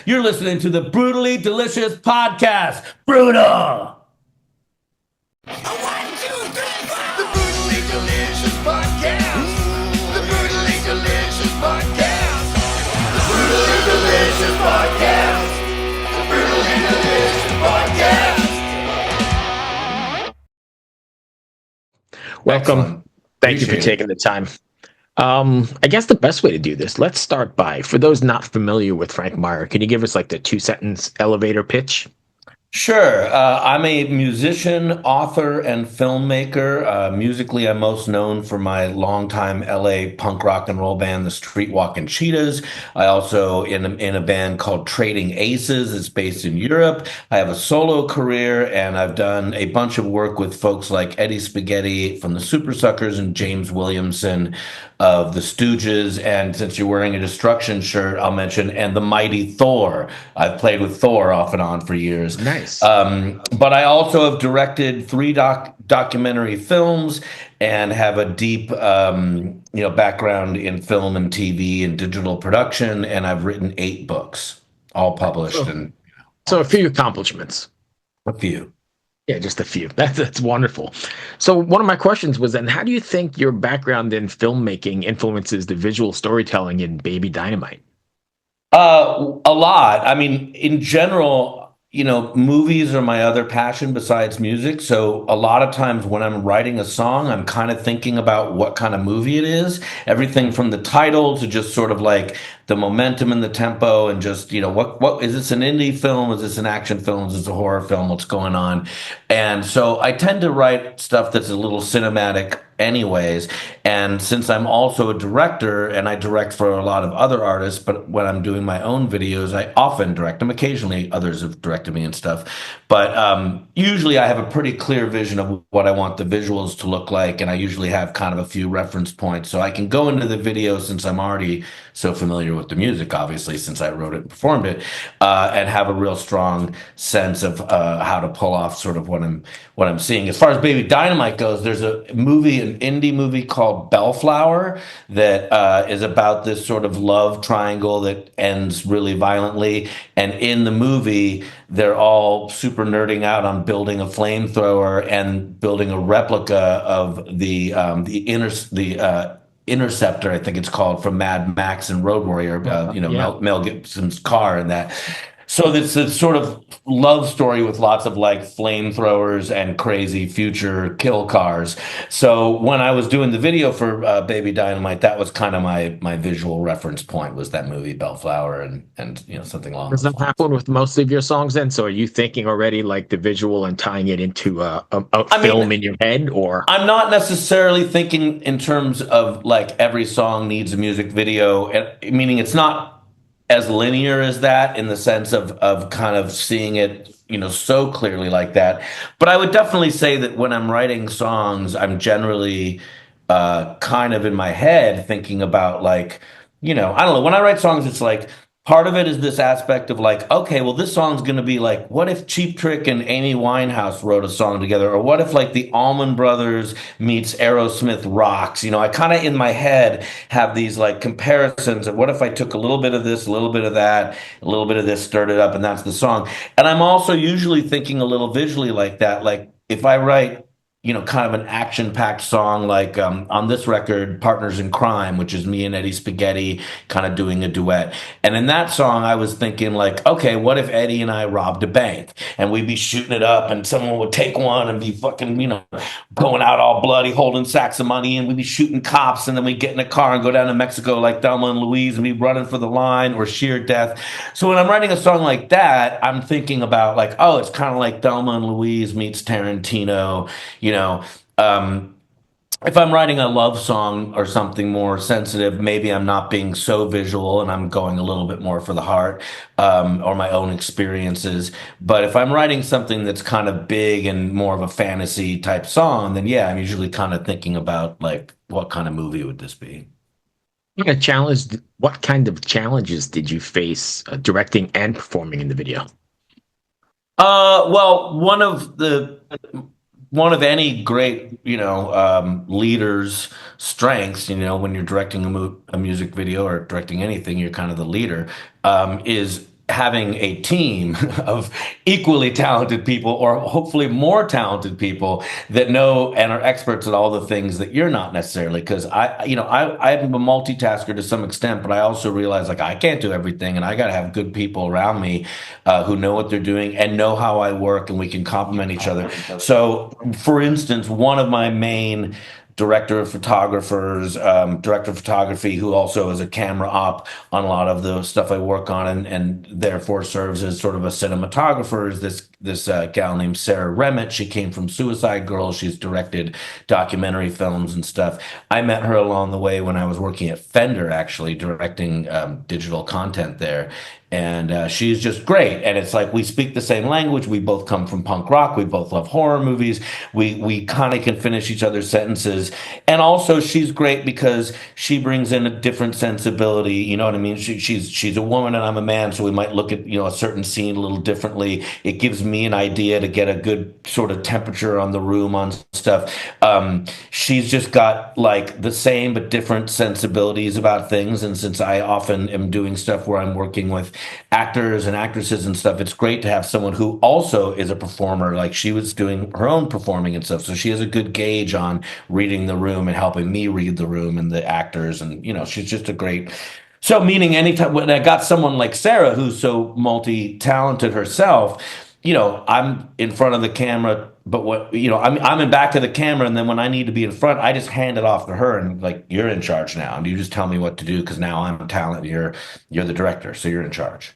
You're listening to the Brutally Delicious Podcast. Brutal! One, two, three, four. The Brutally Delicious Podcast. The Brutally Delicious Podcast. The Brutally Delicious Podcast. The Brutally Delicious Podcast. Welcome. Excellent. Thank you for Appreciate taking the time. I guess the best way to do this, let's start by, for those not familiar with Frank Meyer, can you give us like the 2-sentence elevator pitch? Sure. I'm a musician, author, and filmmaker. Musically, I'm most known for my longtime LA punk rock and roll band, the Streetwalkin Cheetahs. I also in a band called Trading Aces. It's based in Europe. I have a solo career, and I've done a bunch of work with folks like Iggy Spaghetti from the Super Suckers and James Williamson of the Stooges. And since you're wearing a Destruction shirt, I'll mention, and the Mighty Thor. I've played with Thor off and on for years. Nice. But I also have directed 3 documentary films and have a deep, background in film and TV and digital production. And I've written 8 books, all published. So a few accomplishments. A few. Yeah, just a few. That's wonderful. So one of my questions was then, how do you think your background in filmmaking influences the visual storytelling in Baby Dynamite? A lot. I mean, in general, movies are my other passion besides music. So a lot of times when I'm writing a song, I'm kind of thinking about what kind of movie it is. Everything from the title to just sort of like the momentum and the tempo and just, what is this, an indie film? Is this an action film? Is this a horror film? What's going on? And so I tend to write stuff that's a little cinematic anyways. And since I'm also a director and I direct for a lot of other artists, but when I'm doing my own videos, I often direct them. Occasionally others have directed me and stuff. But usually I have a pretty clear vision of what I want the visuals to look like. And I usually have kind of a few reference points. So I can go into the video since I'm already so familiar with the music, obviously, since I wrote it and performed it, and have a real strong sense of how to pull off sort of what I'm seeing. As far as Baby Dynamite goes, there's an indie movie called Bellflower that is about this sort of love triangle that ends really violently. And in the movie, they're all super nerding out on building a flamethrower and building a replica of the Interceptor, I think it's called, from Mad Max and Road Warrior, Mel Gibson's car and that. So it's a sort of love story with lots of like flamethrowers and crazy future kill cars. So when I was doing the video for Baby Dynamite, that was kind of my visual reference point, was that movie Bellflower and something along those lines. Does that happen with most of your songs then? So are you thinking already like the visual and tying it into a film in your head, or? I'm not necessarily thinking in terms of like every song needs a music video, meaning it's not as linear as that in the sense of kind of seeing it, so clearly like that. But I would definitely say that when I'm writing songs, I'm generally kind of in my head thinking about like, I don't know, when I write songs, it's like, part of it is this aspect of like, okay, well, this song's going to be like, what if Cheap Trick and Amy Winehouse wrote a song together? Or what if like the Allman Brothers meets Aerosmith rocks? I kind of in my head have these like comparisons of what if I took a little bit of this, a little bit of that, a little bit of this, stirred it up, and that's the song. And I'm also usually thinking a little visually like that. Like if I write, kind of an action-packed song like on this record, Partners in Crime, which is me and Eddie Spaghetti kind of doing a duet. And in that song, I was thinking like, okay, what if Eddie and I robbed a bank and we'd be shooting it up and someone would take one and be fucking, going out all bloody, holding sacks of money, and we'd be shooting cops, and then we'd get in a car and go down to Mexico like Thelma and Louise and be running for the line, or sheer death. So when I'm writing a song like that, I'm thinking about like, oh, it's kind of like Thelma and Louise meets Tarantino, if I'm writing a love song or something more sensitive, maybe I'm not being so visual and I'm going a little bit more for the heart, or my own experiences. But if I'm writing something that's kind of big and more of a fantasy type song, then yeah, I'm usually kind of thinking about like, what kind of movie would this be? What kind of challenges did you face directing and performing in the video? Well, one of any great, leader's strengths, when you're directing a music video or directing anything, you're kind of the leader, is having a team of equally talented people, or hopefully more talented people that know and are experts at all the things that you're not necessarily. Because I'm a multitasker to some extent, but I also realize like I can't do everything, and I got to have good people around me who know what they're doing and know how I work, and we can complement each other. So, for instance, one of my main director of photography, who also is a camera op on a lot of the stuff I work on, and therefore serves as sort of a cinematographer, is this gal named Sarah Remitt. She came from Suicide Girls. She's directed documentary films and stuff. I met her along the way when I was working at Fender, actually directing digital content there. And she's just great. And it's like we speak the same language. We both come from punk rock. We both love horror movies. We kind of can finish each other's sentences. And also, she's great because she brings in a different sensibility. You know what I mean? She's a woman and I'm a man, so we might look at a certain scene a little differently. It gives me an idea to get a good sort of temperature on the room on stuff. She's just got like the same but different sensibilities about things. And since I often am doing stuff where I'm working with actors and actresses and stuff, it's great to have someone who also is a performer. Like she was doing her own performing and stuff, so she has a good gauge on reading the room and helping me read the room and the actors. And she's just a great. So meaning anytime when I got someone like Sarah, who's so multi-talented herself, I'm in front of the camera, but I'm in back of the camera, and then when I need to be in front, I just hand it off to her and like, you're in charge now, and you just tell me what to do because now I'm a talent. You're the director, so you're in charge.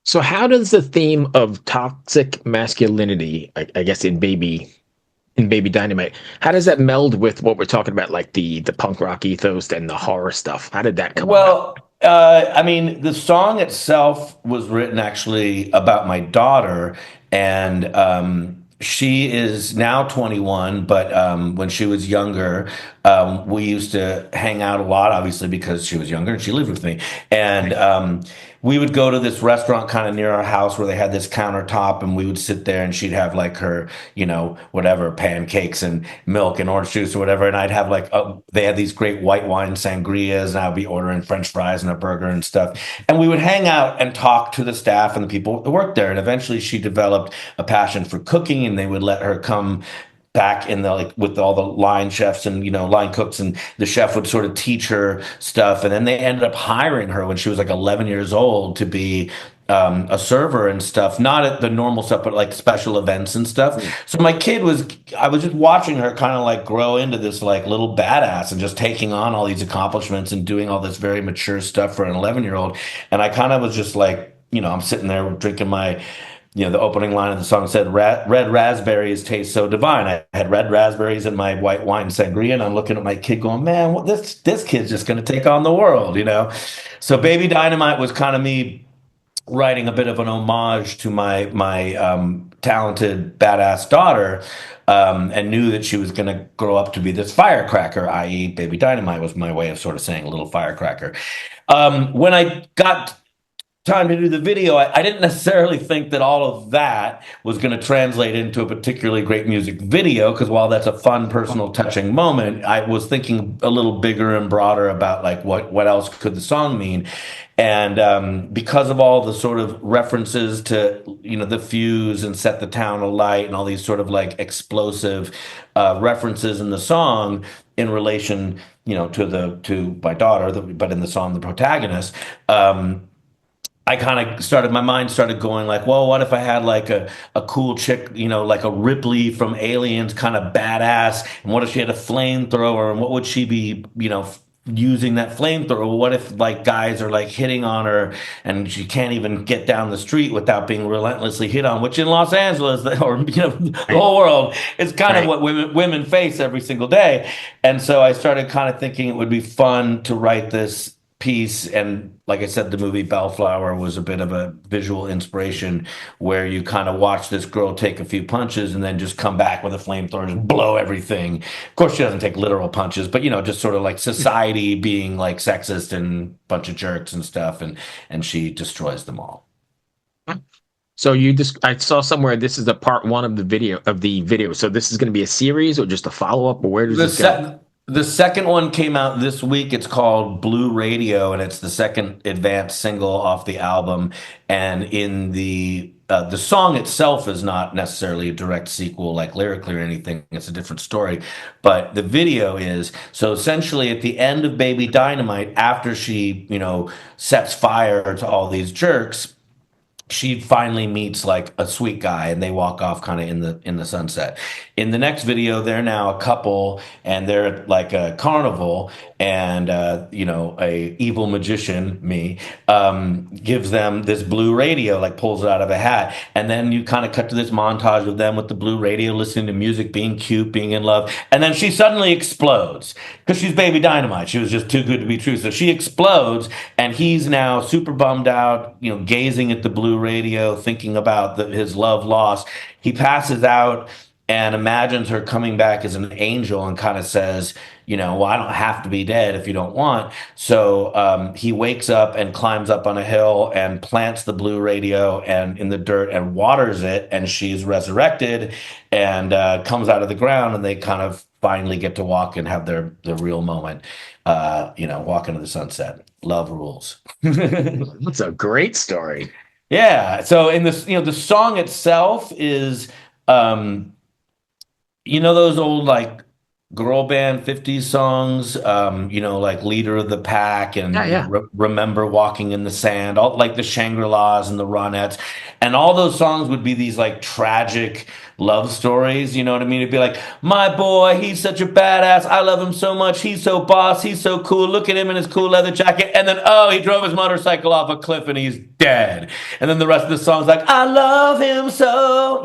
So how does the theme of toxic masculinity, I guess in Baby Dynamite, how does that meld with what we're talking about, like the punk rock ethos and the horror stuff? How did that come about? I mean, the song itself was written actually about my daughter, and she is now 21, but when she was younger, we used to hang out a lot, obviously, because she was younger and she lived with me. And we would go to this restaurant kind of near our house where they had this countertop, and we would sit there, and she'd have like her, whatever, pancakes and milk and orange juice or whatever. And I'd have like, they had these great white wine sangrias, and I'd be ordering French fries and a burger and stuff. And we would hang out and talk to the staff and the people that worked there. And eventually she developed a passion for cooking, and they would let her come back in the with all the line chefs and line cooks, and the chef would sort of teach her stuff. And then they ended up hiring her when she was like 11 years old to be a server and stuff, not at the normal stuff, but like special events and stuff. So I was just watching her kind of like grow into this like little badass and just taking on all these accomplishments and doing all this very mature stuff for an 11-year-old. And I kind of was just like, I'm sitting there drinking my the opening line of the song said, red raspberries taste so divine. I had red raspberries in my white wine sangria, and I'm looking at my kid going, man, this kid's just going to take on the world, So Baby Dynamite was kind of me writing a bit of an homage to my talented, badass daughter, and knew that she was going to grow up to be this firecracker, i.e. Baby Dynamite was my way of sort of saying a little firecracker. When I got time to do the video, I didn't necessarily think that all of that was going to translate into a particularly great music video, because while that's a fun, personal, touching moment, I was thinking a little bigger and broader about like what else could the song mean. And because of all the sort of references to the fuse and set the town alight and all these sort of like explosive references in the song in relation to my daughter, but in the song the protagonist, my mind started going like, well, what if I had like a cool chick, like a Ripley from Aliens, kind of badass, and what if she had a flamethrower, and what would she be, using that flamethrower? What if like guys are like hitting on her and she can't even get down the street without being relentlessly hit on, which in Los Angeles or the whole world is kind of what women face every single day. And so I started kind of thinking it would be fun to write this piece. And like I said, the movie Bellflower was a bit of a visual inspiration, where you kind of watch this girl take a few punches and then just come back with a flamethrower and blow everything. Of course, she doesn't take literal punches, but just sort of like society being like sexist and a bunch of jerks and stuff, and she destroys them all. So I saw somewhere this is the part one of the video. So this is going to be a series or just a follow up, or where does this go? The second one came out this week. It's called Blue Radio, and it's the second advanced single off the album. And in the song itself is not necessarily a direct sequel, like lyrically or anything. It's a different story, but the video is. So essentially, at the end of Baby Dynamite, after she, sets fire to all these jerks, she finally meets like a sweet guy and they walk off kind of in the sunset. In the next video, they're now a couple and they're at like a carnival, and a evil magician, me, gives them this blue radio, like pulls it out of a hat. And then you kind of cut to this montage of them with the blue radio, listening to music, being cute, being in love. And then she suddenly explodes because she's Baby Dynamite. She was just too good to be true. So she explodes, and he's now super bummed out, gazing at the blue radio, thinking about his love lost. He passes out and imagines her coming back as an angel and kind of says, well, I don't have to be dead if you don't want. So he wakes up and climbs up on a hill and plants the blue radio and in the dirt and waters it, and she's resurrected and comes out of the ground, and they kind of finally get to walk and have their real moment. Walk into the sunset. Love rules. That's a great story. Yeah. So in this, the song itself is, those old like girl band 50s songs, like Leader of the Pack and Yeah. Remember Walking in the Sand, all like the Shangri-Las and the Ronettes. And all those songs would be these like tragic love stories. You know what I mean? It'd be like, my boy, he's such a badass. I love him so much. He's so boss. He's so cool. Look at him in his cool leather jacket. And then, oh, he drove his motorcycle off a cliff and he's dead. And then the rest of the song's like, I love him so.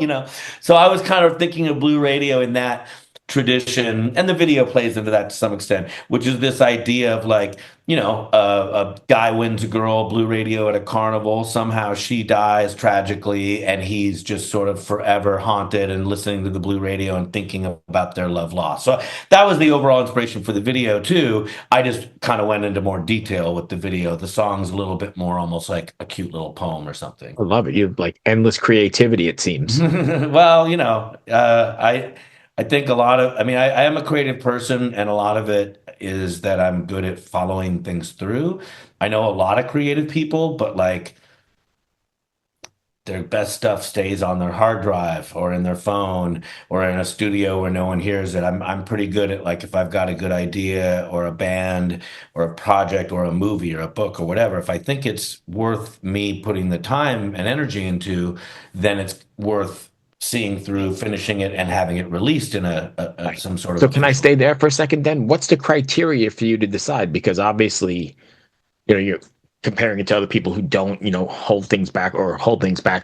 So I was kind of thinking of Blue Radio in that tradition, and the video plays into that to some extent, which is this idea of like, a guy wins a girl, blue radio at a carnival, somehow she dies tragically, and he's just sort of forever haunted and listening to the blue radio and thinking about their love lost. So that was the overall inspiration for the video too. I just kind of went into more detail with the video. The song's a little bit more almost like a cute little poem or something. I love it. You have like endless creativity, it seems. Well, I think I am a creative person, and a lot of it is that I'm good at following things through. I know a lot of creative people, but like their best stuff stays on their hard drive or in their phone or in a studio where no one hears it. I'm pretty good at like if I've got a good idea or a band or a project or a movie or a book or whatever, if I think it's worth me putting the time and energy into, then it's worth seeing through, finishing it, and having it released in some sort of. So can I stay there for a second then? What's the criteria for you to decide? Because obviously, you're comparing it to other people who don't, hold things back,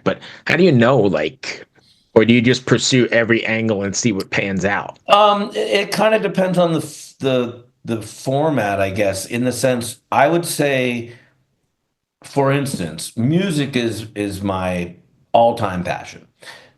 but how do you know, like, or do you just pursue every angle and see what pans out? It kind of depends on the format, I guess, in the sense I would say, for instance, music is my all-time passion.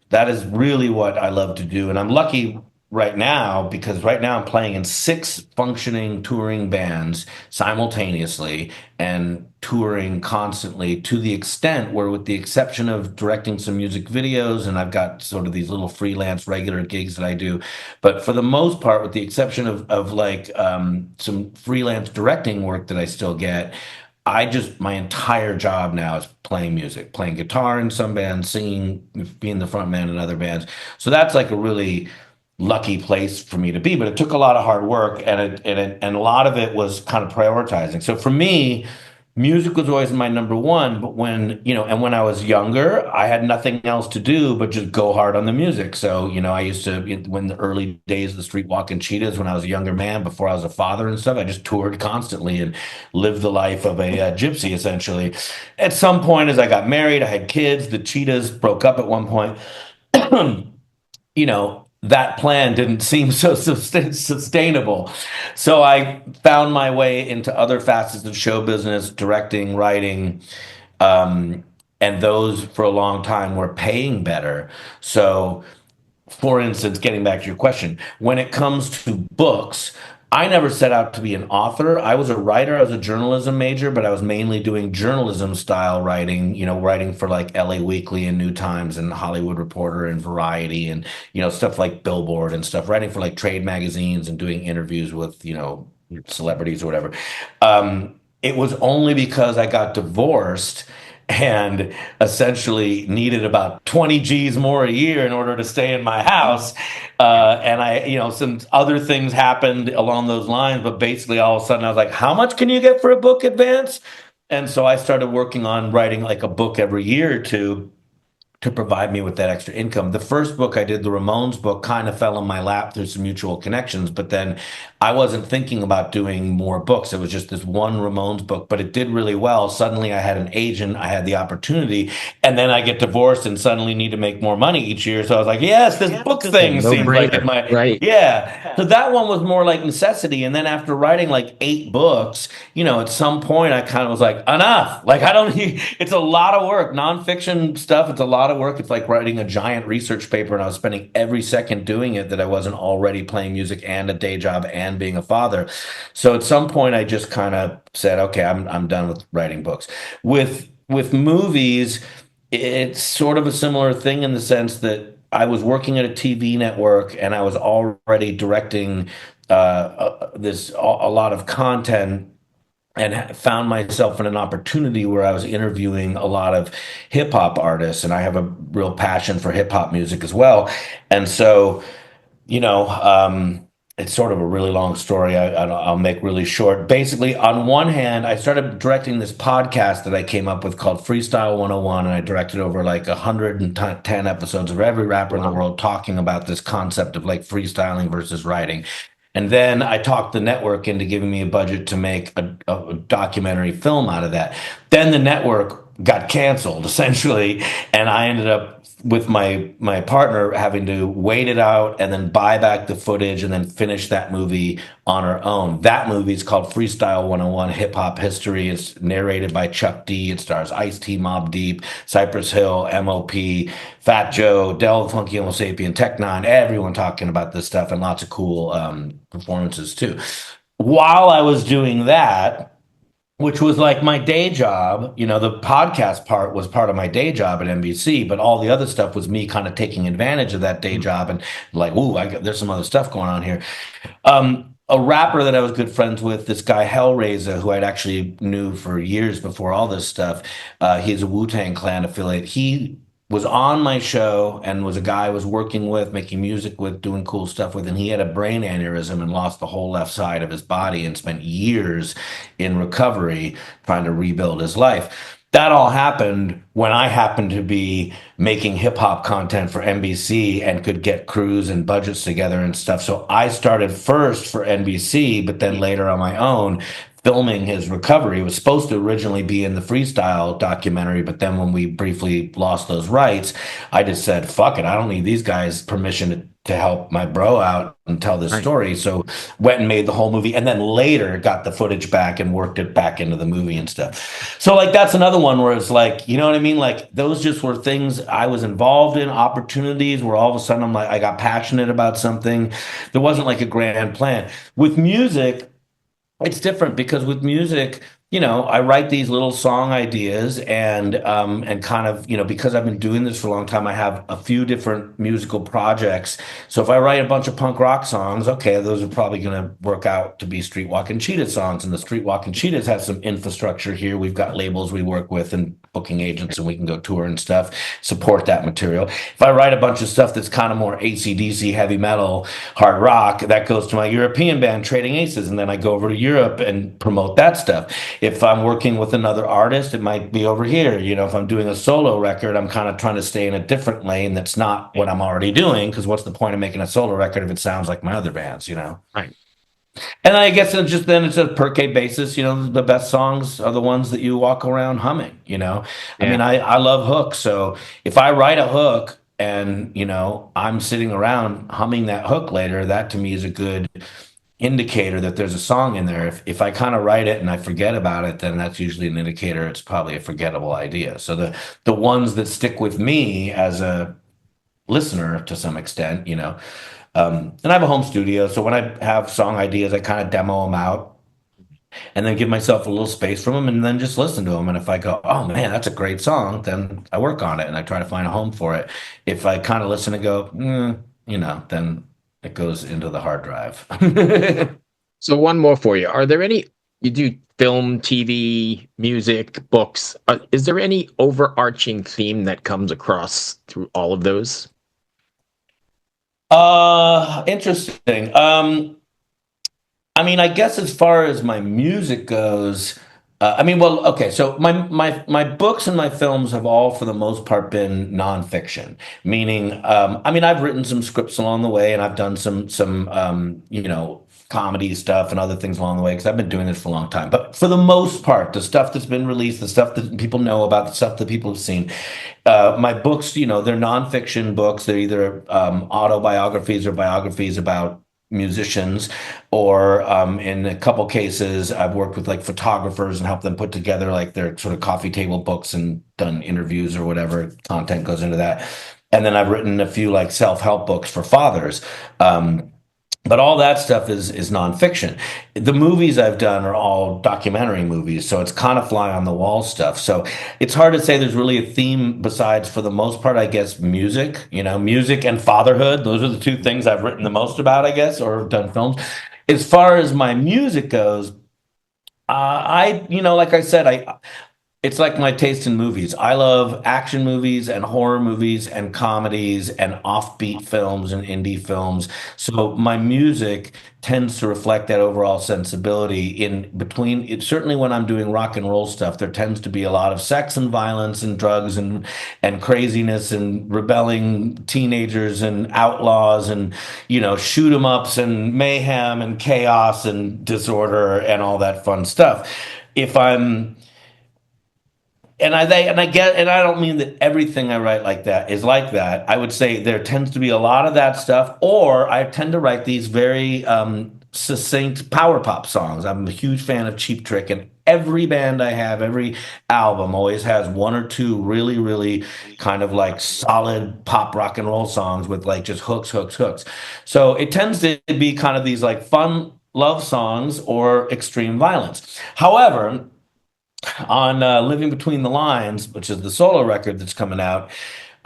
That is really what I love to do. And I'm lucky right now because right now I'm playing in 6 functioning touring bands simultaneously and touring constantly, to the extent where, with the exception of directing some music videos, and I've got sort of these little freelance regular gigs that I do, but for the most part, with the exception of like some freelance directing work that I still get, my entire job now is playing music, playing guitar in some bands, singing, being the front man in other bands. So that's like a really lucky place for me to be, but it took a lot of hard work, and a lot of it was kind of prioritizing. So for me, music was always my number one, but when I was younger, I had nothing else to do but just go hard on the music. So, I used to, when the early days of the Streetwalkin Cheetahs, when I was a younger man, before I was a father and stuff, I just toured constantly and lived the life of a gypsy, essentially. At some point, as I got married, I had kids, the Cheetahs broke up at one point. That plan didn't seem so sustainable. So I found my way into other facets of show business, directing, writing, and those for a long time were paying better. So, for instance, getting back to your question, when it comes to books, I never set out to be an author. I was a writer. I was a journalism major, but I was mainly doing journalism style writing, writing for like LA Weekly and New Times and Hollywood Reporter and Variety and, stuff like Billboard and stuff, writing for like trade magazines and doing interviews with, celebrities or whatever. It was only because I got divorced and essentially needed about 20 G's more a year in order to stay in my house. And some other things happened along those lines, but basically all of a sudden I was like, how much can you get for a book advance? And so I started working on writing like a book every year or two to provide me with that extra income. The first book I did, the Ramones book, kind of fell in my lap through some mutual connections, but then I wasn't thinking about doing more books. It was just this one Ramones book, but it did really well. Suddenly I had an agent, I had the opportunity, and then I get divorced and suddenly need to make more money each year. So I was like, yes, this book thing seems like it might. Right. Yeah. So that one was more like necessity. And then after writing like 8 books, at some point I kind of was like, enough. Like I don't need, it's a lot of work. Nonfiction stuff, it's a lot of work. It's like writing a giant research paper, and I was spending every second doing it that I wasn't already playing music and a day job and being a father. So at some point I just kind of said, okay, I'm done with writing books. With movies, it's sort of a similar thing in the sense that I was working at a TV network and I was already directing a lot of content, and found myself in an opportunity where I was interviewing a lot of hip hop artists, and I have a real passion for hip hop music as well. And so, it's sort of a really long story. I'll make really short. Basically, on one hand, I started directing this podcast that I came up with called Freestyle 101, and I directed over like 110 episodes of every rapper in the world talking about this concept of like freestyling versus writing. And then I talked the network into giving me a budget to make a documentary film out of that. Then the network got canceled essentially, and I ended up with my partner having to wait it out and then buy back the footage and then finish that movie on our own. That movie is called Freestyle 101 Hip Hop History. It's narrated by Chuck D. It stars Ice-T, Mobb Deep, Cypress Hill, M.O.P., Fat Joe, Del Funky Homo Sapien, Tech Nine, everyone talking about this stuff, and lots of cool performances too. While I was doing that, which was like my day job, the podcast part was part of my day job at NBC, but all the other stuff was me kind of taking advantage of that day job and like, ooh, there's some other stuff going on here. A rapper that I was good friends with, this guy Hellraiser, who I'd actually knew for years before all this stuff, he's a Wu-Tang Clan affiliate. He was on my show and was a guy I was working with, making music with, doing cool stuff with, and he had a brain aneurysm and lost the whole left side of his body and spent years in recovery trying to rebuild his life. That all happened when I happened to be making hip hop content for NBC and could get crews and budgets together and stuff. So I started first for NBC, but then later on my own, filming his recovery. It was supposed to originally be in the freestyle documentary, but then when we briefly lost those rights, I just said, fuck it, I don't need these guys' permission to help my bro out and tell this story. So went and made the whole movie, and then later got the footage back and worked it back into the movie and stuff. So like that's another one where it's like, you know what I mean? Like those just were things I was involved in, opportunities where all of a sudden I'm like, I got passionate about something. There wasn't like a grand plan. With music, it's different because with music, I write these little song ideas and kind of, because I've been doing this for a long time, I have a few different musical projects. So if I write a bunch of punk rock songs, okay, those are probably going to work out to be Streetwalkin Cheetah songs. And the Streetwalkin Cheetahs have some infrastructure here. We've got labels we work with and booking agents, and we can go tour and stuff, support that material. If I write a bunch of stuff that's kind of more AC/DC, heavy metal, hard rock, that goes to my European band, Trading Aces, and then I go over to Europe and promote that stuff. If I'm working with another artist, it might be over here. If I'm doing a solo record, I'm kind of trying to stay in a different lane that's not what I'm already doing, because what's the point of making a solo record if it sounds like my other bands, Right. And I guess it's a per K basis. The best songs are the ones that you walk around humming. I mean, I love hooks. So if I write a hook and I'm sitting around humming that hook later, that to me is a good indicator that there's a song in there. If I kind of write it and I forget about it, then that's usually an indicator it's probably a forgettable idea. So the ones that stick with me as a listener to some extent, And I have a home studio, so when I have song ideas, I kind of demo them out and then give myself a little space from them and then just listen to them. And if I go, oh man, that's a great song, then I work on it and I try to find a home for it. If I kind of listen and go, then it goes into the hard drive. So one more for you. Are there any, you do film, TV, music, books. Is there any overarching theme that comes across through all of those? Interesting. I mean, I guess as far as my music goes, well, okay. So my books and my films have all, for the most part, been nonfiction. Meaning, I've written some scripts along the way, and I've done some comedy stuff and other things along the way because I've been doing this for a long time. But for the most part, the stuff that's been released, the stuff that people know about, the stuff that people have seen, my books, they're nonfiction books. They're either autobiographies or biographies about musicians, or in a couple cases, I've worked with like photographers and helped them put together like their sort of coffee table books and done interviews or whatever content goes into that. And then I've written a few like self-help books for fathers. But all that stuff is nonfiction. The movies I've done are all documentary movies, so it's kind of fly on the wall stuff. So it's hard to say there's really a theme besides, for the most part, I guess, music. Music and fatherhood. Those are the two things I've written the most about, I guess, or done films. As far as my music goes, like I said, it's like my taste in movies. I love action movies and horror movies and comedies and offbeat films and indie films. So my music tends to reflect that overall sensibility in between. Certainly when I'm doing rock and roll stuff, there tends to be a lot of sex and violence and drugs and craziness and rebelling teenagers and outlaws and, shoot 'em ups and mayhem and chaos and disorder and all that fun stuff. If I'm and I don't mean that everything I write like that is like that. I would say there tends to be a lot of that stuff, or I tend to write these very succinct power pop songs. I'm a huge fan of Cheap Trick, and every band I have, every album always has one or two really, really kind of like solid pop rock and roll songs with like just hooks, hooks, hooks. So it tends to be kind of these like fun love songs or extreme violence. However, on Living Between the Lines, which is the solo record that's coming out,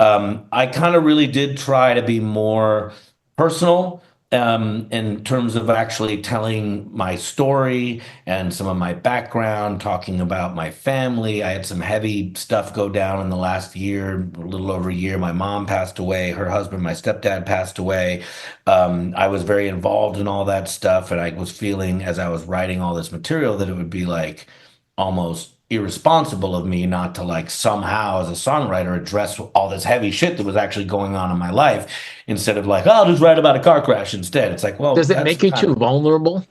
I kind of really did try to be more personal in terms of actually telling my story and some of my background, talking about my family. I had some heavy stuff go down in the last year, a little over a year. My mom passed away, her husband, my stepdad passed away. I was very involved in all that stuff, and I was feeling as I was writing all this material that it would be like almost irresponsible of me not to like somehow as a songwriter address all this heavy shit that was actually going on in my life instead of like, oh, I'll just write about a car crash instead. It's like, well, Does it make you too vulnerable?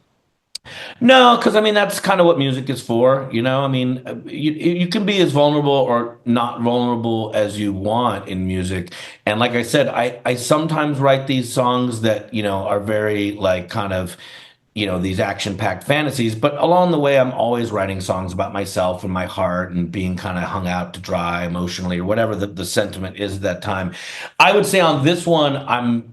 no, because that's kind of what music is for. You can be as vulnerable or not vulnerable as you want in music. And like I said, I sometimes write these songs that, are very like kind of these action-packed fantasies, but along the way, I'm always writing songs about myself and my heart and being kind of hung out to dry emotionally or whatever the sentiment is at that time. I would say on this one, I'm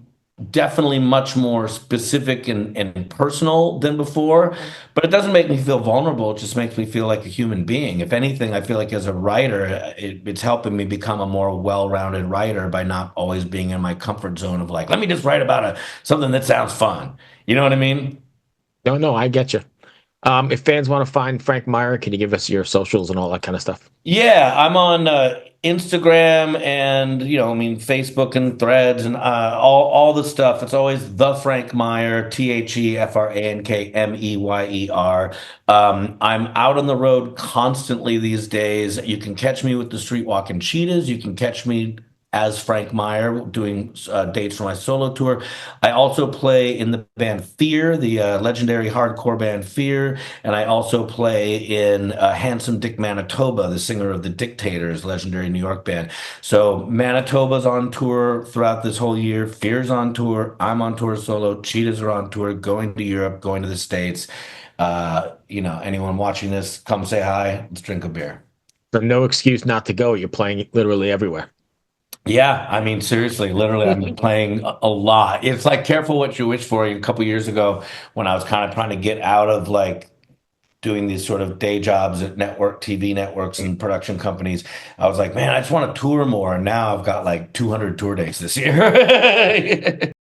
definitely much more specific and personal than before, but it doesn't make me feel vulnerable. It just makes me feel like a human being. If anything, I feel like as a writer, it's helping me become a more well-rounded writer by not always being in my comfort zone of like, let me just write about something that sounds fun. You know what I mean? No, no, I get you. If fans want to find Frank Meyer, can you give us your socials and all that kind of stuff? Yeah, I'm on Instagram and Facebook and Threads and all the stuff. It's always the Frank Meyer, TheFrankMeyer. I'm out on the road constantly these days. You can catch me with the Streetwalkin Cheetahs. You can catch me as Frank Meyer doing dates for my solo tour. I also play in the band Fear, the legendary hardcore band Fear, and I also play in Handsome Dick Manitoba, the singer of the Dictators, legendary New York band. So Manitoba's on tour throughout this whole year. Fear's on tour. I'm on tour solo. Cheetahs are on tour, going to Europe, going to the States. Anyone watching this, come say hi. Let's drink a beer. So no excuse not to go. You're playing literally everywhere. Yeah, I mean, seriously, literally, I've been playing a lot. It's like Careful What You Wish For a couple years ago when I was kind of trying to get out of like doing these sort of day jobs at network TV networks and production companies. I was like, man, I just want to tour more. And now I've got like 200 tour dates this year.